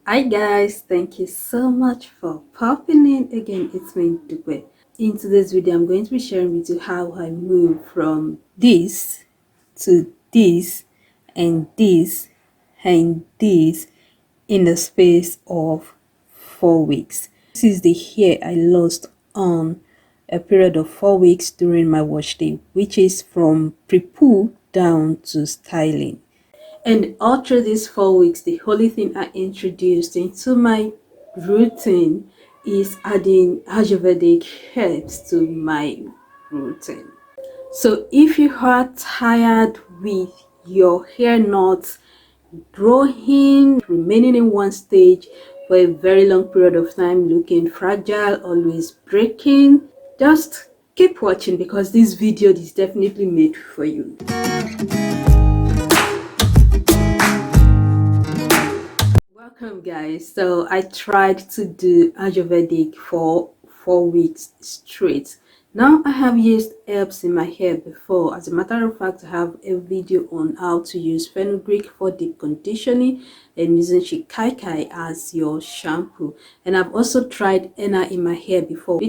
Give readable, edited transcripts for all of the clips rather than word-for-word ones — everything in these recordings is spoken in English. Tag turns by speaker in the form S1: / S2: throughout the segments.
S1: Hi guys, thank you so much for popping in again. It's me, Dukwe. In today's video, I'm going to be sharing with you how I move from this to this and this and this in the space of 4 weeks. This is the hair I lost on a period of 4 weeks during my wash day, which is from pre-poo down to styling. And all through these 4 weeks, the only thing I introduced into my routine is adding Ayurvedic herbs to my routine. So if you are tired with your hair not growing, remaining in one stage for a very long period of time, looking fragile, always breaking, just keep watching because this video is definitely made for you. Welcome guys. So I tried to do Ayurvedic for 4 weeks straight. Now I have used herbs in my hair before. As a matter of fact, I have a video on how to use fenugreek for deep conditioning and using shikakai as your shampoo. And I've also tried henna in my hair before,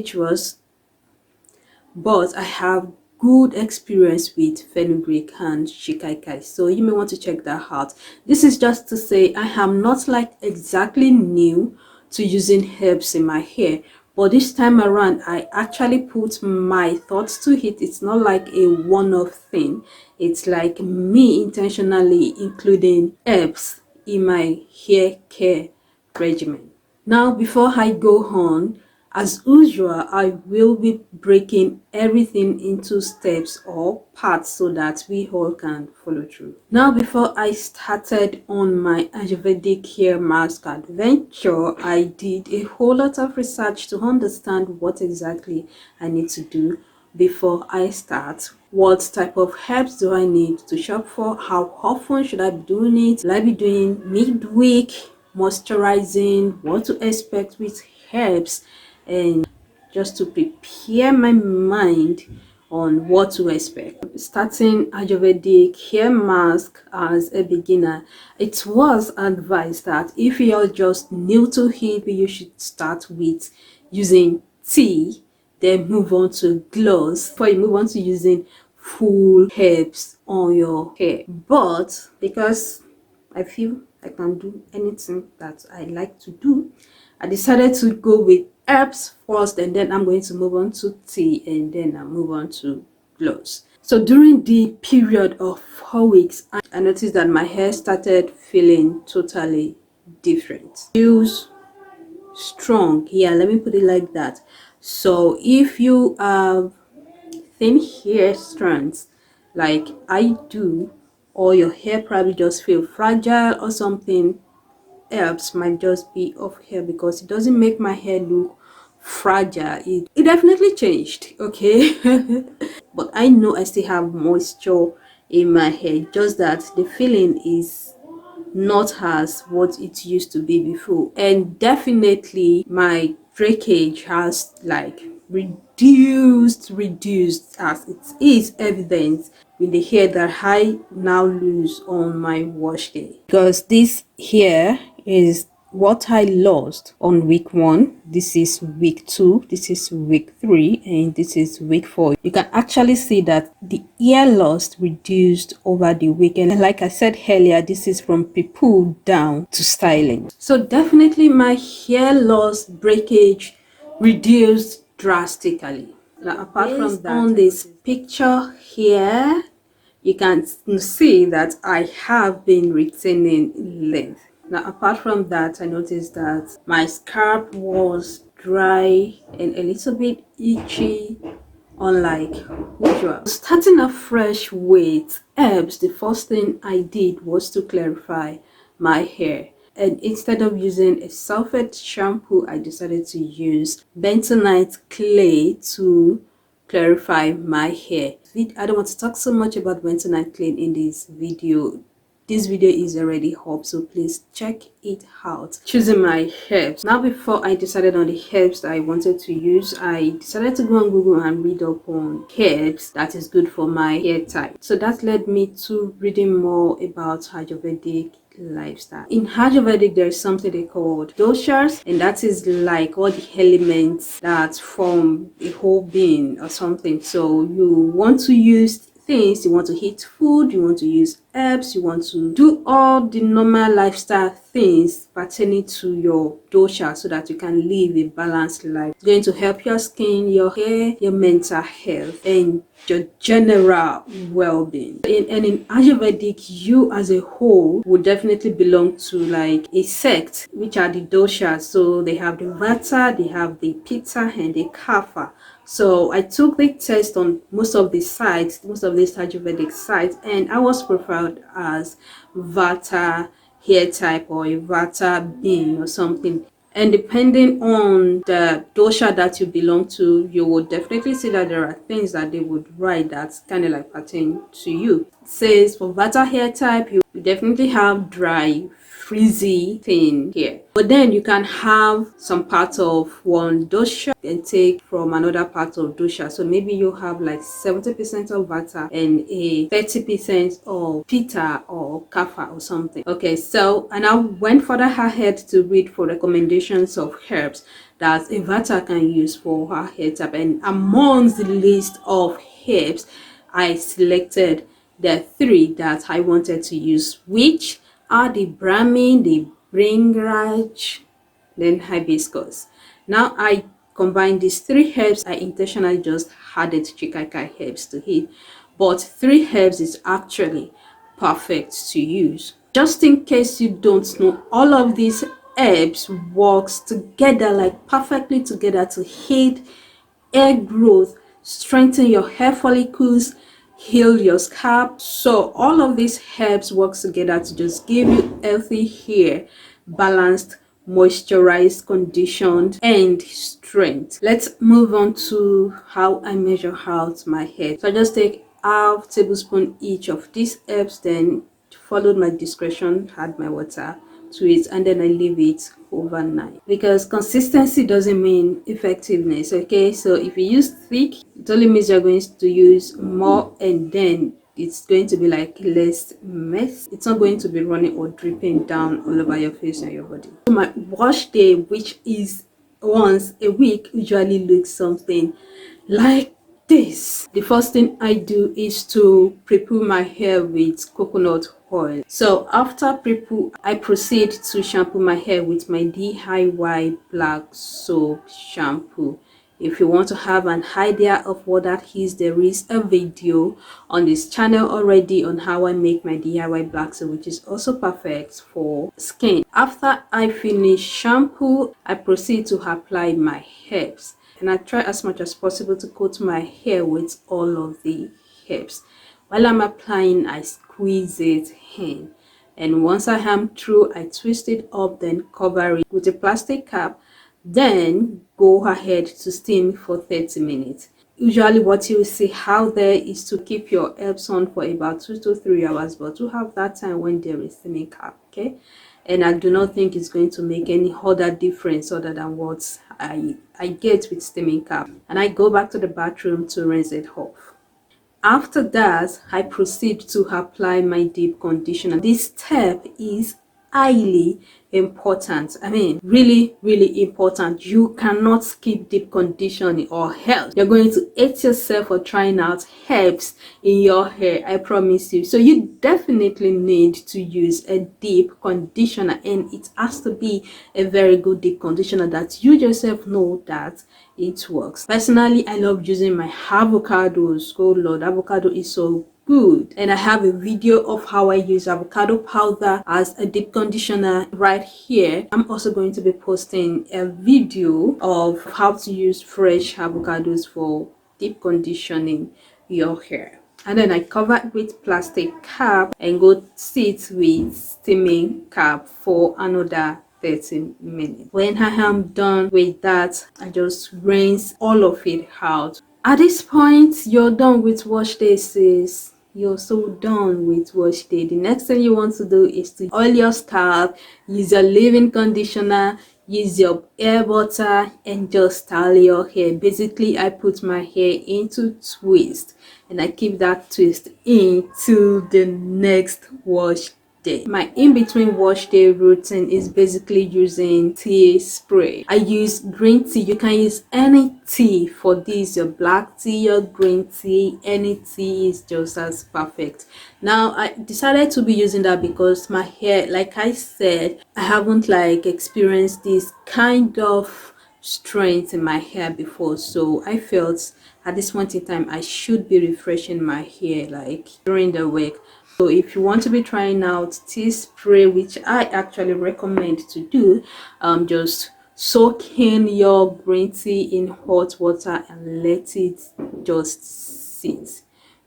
S1: but I have good experience with fenugreek and shikakai, so you may want to check that out. This is just to say I am not like exactly new to using herbs in my hair, but this time around I actually put my thoughts to it. It's not like a one-off thing. It's like me intentionally including herbs in my hair care regimen. Now before I go on, as usual, I will be breaking everything into steps or parts so that we all can follow through. Now, before I started on my Ayurvedic hair mask adventure, I did a whole lot of research to understand what exactly I need to do before I start. What type of herbs do I need to shop for? How often should I be doing it? Will I be doing midweek moisturizing? What to expect with herbs? And just to prepare my mind on what to expect. Starting Ayurvedic hair mask as a beginner, it was advised that if you're just new to it, you should start with using tea, then move on to gloss before you move on to using full herbs on your hair. But because I feel I can do anything that I like to do, I decided to go with herbs first, and then I'm going to move on to tea, and then I move on to gloss. So during the period of 4 weeks, I noticed that my hair started feeling totally different. Feels strong. Yeah, let me put it like that. So if you have thin hair strands like I do, or your hair probably just feel fragile or something, herbs might just be off here because it doesn't make my hair look fragile. It definitely changed, okay. But I know I still have moisture in my hair, just that the feeling is not as what it used to be before. And definitely my breakage has like reduced as it is evident with the hair that I now lose on my wash day, because this hair is what I lost on week 1. This is week 2, this is week 3, and this is week 4. You can actually see that the hair loss reduced over the weekend. And like I said earlier, this is from pre-poo down to styling. So definitely my hair loss breakage reduced drastically. Now apart from that, on this picture here, you can see that I have been retaining length. Now apart from that, I noticed that my scalp was dry and a little bit itchy, unlike usual. Starting afresh with herbs, the first thing I did was to clarify my hair. And instead of using a sulfate shampoo, I decided to use bentonite clay to clarify my hair. I don't want to talk so much about bentonite clay in this video. This video is already up, so please check it out. Choosing my herbs. Now before I decided on the herbs that I wanted to use, I decided to go on Google and read up on herbs that is good for my hair type. So that led me to reading more about Ayurvedic lifestyle. In Ayurvedic, there is something they call doshas, and that is like all the elements that form a whole being or something. So you want to use things, you want to eat food, you want to use herbs, you want to do all the normal lifestyle things pertaining to your dosha so that you can live a balanced life. It's going to help your skin, your hair, your mental health, and your general well-being. And in Ayurvedic, you as a whole would definitely belong to like a sect, which are the doshas. So they have the vata, they have the pitta, and the kapha. So I took the test on most of the sites, most of these Ayurvedic sites, and I was profiled as vata hair type or a vata being or something. And depending on the dosha that you belong to, you would definitely see that there are things that they would write that's kind of like pertain to you. It says for vata hair type, you definitely have dry, frizzy, thin hair. But then you can have some part of one dosha and take from another part of dosha. So maybe you have like 70% of vata and a 30% of pitta or kapha or something. Okay, so and I went further ahead to read for recommendations of herbs that a vata can use for her hair type, and amongst the list of herbs I selected the 3 that I wanted to use, which are the Brahmin, the Bringraj, then hibiscus. Now I combine these 3 herbs. I intentionally just added chikai herbs to it, but 3 herbs is actually perfect to use. Just in case you don't know, all of these herbs works together, like perfectly together, to aid hair growth, strengthen your hair follicles, heal your scalp. So all of these herbs work together to just give you healthy hair, balanced, moisturized, conditioned, and strength. Let's move on to how I measure out my hair. So I just take half tablespoon each of these herbs, then followed my discretion, add my water to it, and then I leave it overnight, because consistency doesn't mean effectiveness. Okay, so if you use thick, it only means you're going to use more, and then it's going to be like less mess. It's not going to be running or dripping down all over your face and your body. So my wash day, which is once a week, usually looks something like this. The first thing I do is to pre-poo my hair with coconut oil. So after pre-poo, I proceed to shampoo my hair with my DIY black soap shampoo. If you want to have an idea of what that is, there is a video on this channel already on how I make my DIY black soap, which is also perfect for skin. After I finish shampoo, I proceed to apply my herbs, and I try as much as possible to coat my hair with all of the herbs. While I'm applying, I squeeze it in, and once I am through, I twist it up, then cover it with a plastic cap, then go ahead to steam for 30 minutes. Usually what you see out there is to keep your herbs on for about 2 to 3 hours, but to have that time when there is steaming cap. Okay, and I do not think it's going to make any other difference other than what I get with steaming cap. And I go back to the bathroom to rinse it off. After that, I proceed to apply my deep conditioner. This step is highly important. I mean, really important. You cannot skip deep conditioning, or else you're going to hate yourself for trying out herbs in your hair, I promise you. So you definitely need to use a deep conditioner, and it has to be a very good deep conditioner that you yourself know that it works. Personally, I love using my avocados. Oh Lord, avocado is so good, and I have a video of how I use avocado powder as a deep conditioner right here. I'm also going to be posting a video of how to use fresh avocados for deep conditioning your hair. And then I cover it with plastic cap and go sit with steaming cap for another 30 minutes. When I am done with that, I just rinse all of it out. At this point, you're done with wash day, sis. You're so done with wash day. The next thing you want to do is to oil your scalp, use your leave-in conditioner, use your hair butter, and just style your hair. Basically, I put my hair into twist, and I keep that twist in till the next wash day. My in-between wash day routine is basically using tea spray. I use green tea. You can use any tea for this, your black tea, your green tea, any tea is just as perfect. Now I decided to be using that because my hair, like I said, I haven't like experienced this kind of strength in my hair before, so I felt at this point in time I should be refreshing my hair like during the week. So if you want to be trying out tea spray, which I actually recommend to do, just soak in your green tea in hot water and let it just sit.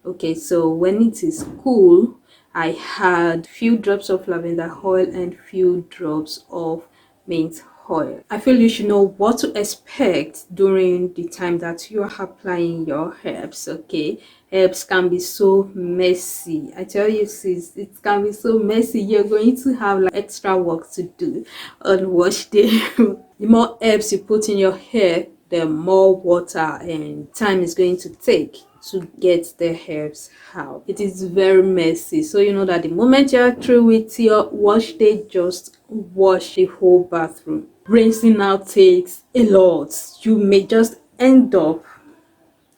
S1: Okay, so when it is cool, I had few drops of lavender oil and few drops of mint oil. I feel you should know what to expect during the time that you are applying your herbs. Okay, herbs can be so messy. I tell you sis, it can be so messy. You're going to have like extra work to do on wash day. The more herbs you put in your hair, the more water and time is going to take to get the herbs out. It is very messy, so you know that the moment you're through with your wash day, just wash the whole bathroom. Rinsing out takes a lot. You may just end up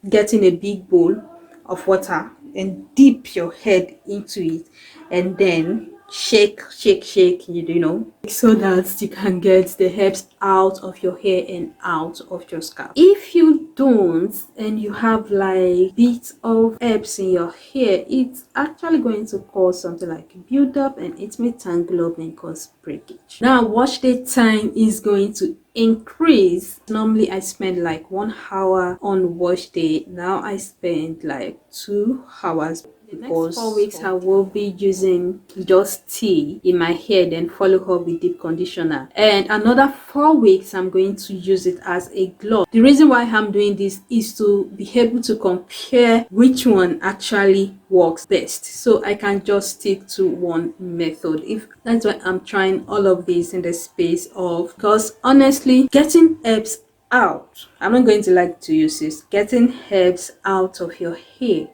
S1: getting a big bowl of water and dip your head into it and then shake you know, so that you can get the herbs out of your hair and out of your scalp. If you don't and you have like bits of herbs in your hair, it's actually going to cause something like build up and it may tangle up and cause breakage. Now wash day time is going to increase. Normally I spend like 1 hour on wash day. Now I spend like 2 hours. The next 4 weeks I will be using just tea in my hair, then follow up with deep conditioner, and another 4 weeks I'm going to use it as a glove. The reason why I'm doing this is to be able to compare which one actually works best, so I can just stick to one method. If that's why I'm trying all of this in the space of, because honestly getting herbs out, I'm not going to like to use this, getting herbs out of your hair,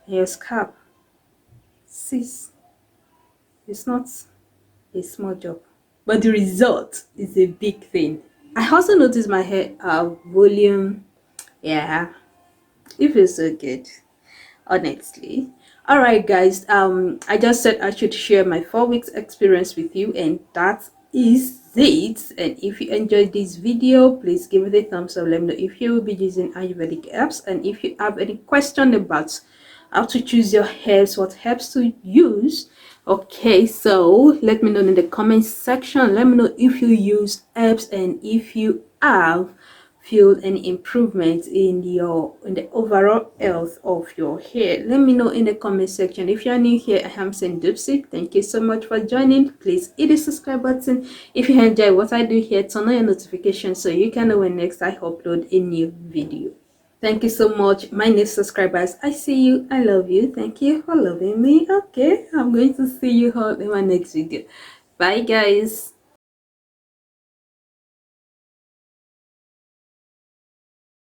S1: your scalp, sis, it's not a small job, but the result is a big thing. I also noticed my hair volume, yeah, it feels so good, honestly. All right guys, I just said I should share my 4 weeks experience with you, and that is it. And if you enjoyed this video, please give it a thumbs up. Let me know if you will be using Ayurvedic herbs, and if you have any question about how to choose your herbs, what herbs to use. Okay, so let me know in the comment section. Let me know if you use herbs and if you have feel any improvement in the overall health of your hair. Let me know in the comment section. If you're new here, I am saying Doopsy. Thank you so much for joining. Please hit the subscribe button. If you enjoy what I do here, turn on your notifications so you can know when next I upload a new video. Thank you so much, my new subscribers. I see you. I love you. Thank you for loving me. Okay, I'm going to see you all in my next video. Bye guys.